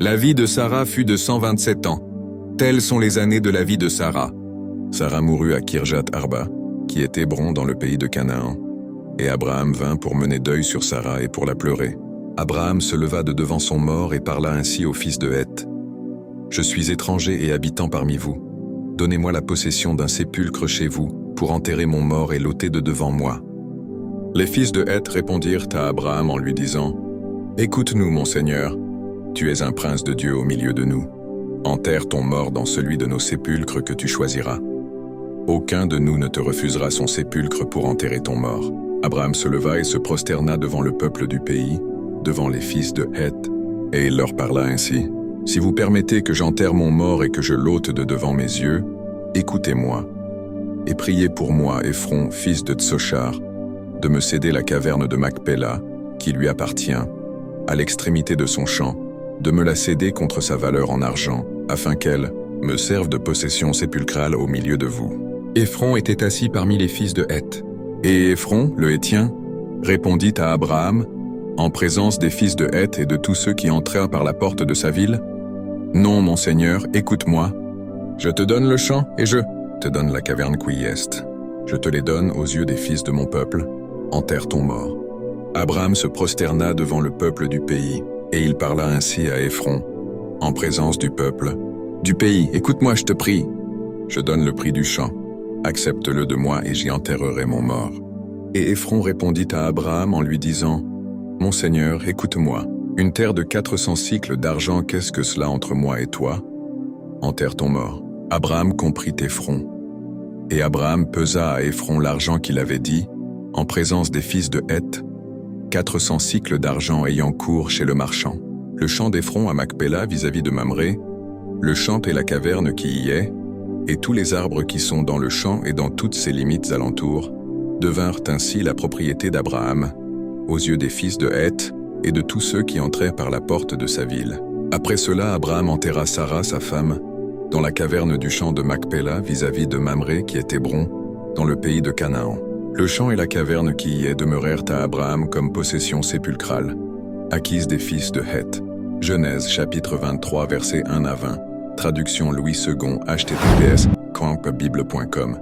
La vie de Sarah fut de 127 ans. Telles sont les années de la vie de Sarah. Sarah mourut à Kirjat Arba, qui est Hébron dans le pays de Canaan. Et Abraham vint pour mener deuil sur Sarah et pour la pleurer. Abraham se leva de devant son mort et parla ainsi au fils de Heth. « Je suis étranger et habitant parmi vous. Donnez-moi la possession d'un sépulcre chez vous, pour enterrer mon mort et l'ôter de devant moi. » Les fils de Heth répondirent à Abraham en lui disant, « Écoute-nous, mon Seigneur, tu es un prince de Dieu au milieu de nous. Enterre ton mort dans celui de nos sépulcres que tu choisiras. Aucun de nous ne te refusera son sépulcre pour enterrer ton mort. » Abraham se leva et se prosterna devant le peuple du pays, devant les fils de Heth, et il leur parla ainsi. « Si vous permettez que j'enterre mon mort et que je l'ôte de devant mes yeux, écoutez-moi, et priez pour moi, Éphron, fils de Tsochar, de me céder la caverne de Macpéla, qui lui appartient, à l'extrémité de son champ, de me la céder contre sa valeur en argent, afin qu'elle me serve de possession sépulcrale au milieu de vous. » Éphron était assis parmi les fils de Heth. Et Éphron, le Héthien, répondit à Abraham, en présence des fils de Heth et de tous ceux qui entrèrent par la porte de sa ville, « Non, mon Seigneur, écoute-moi. Je te donne le champ et je te donne la caverne qui y est. Je te les donne aux yeux des fils de mon peuple. Enterre ton mort. » Abraham se prosterna devant le peuple du pays, et il parla ainsi à Éphron, en présence du peuple. « Du pays, écoute-moi, je te prie. Je donne le prix du champ. Accepte-le de moi et j'y enterrerai mon mort. » Et Éphron répondit à Abraham en lui disant, « Mon Seigneur, écoute-moi. Une terre de 400 cycles d'argent, qu'est-ce que cela entre moi et toi? Enterre ton mort. » Abraham comprit Éphron. Et Abraham pesa à Éphron l'argent qu'il avait dit, en présence des fils de Heth, 400 cycles d'argent ayant cours chez le marchand. Le champ d'Éphron à Macpéla vis-à-vis de Mamré, le champ et la caverne qui y est, et tous les arbres qui sont dans le champ et dans toutes ses limites alentours, devinrent ainsi la propriété d'Abraham, aux yeux des fils de Heth et de tous ceux qui entrèrent par la porte de sa ville. Après cela, Abraham enterra Sarah, sa femme, dans la caverne du champ de Macpéla vis-à-vis de Mamré qui est Hébron, dans le pays de Canaan. Le champ et la caverne qui y est demeurèrent à Abraham comme possession sépulcrale, acquise des fils de Heth. Genèse chapitre 23 versets 1 à 20. Traduction Louis II, https://bible.com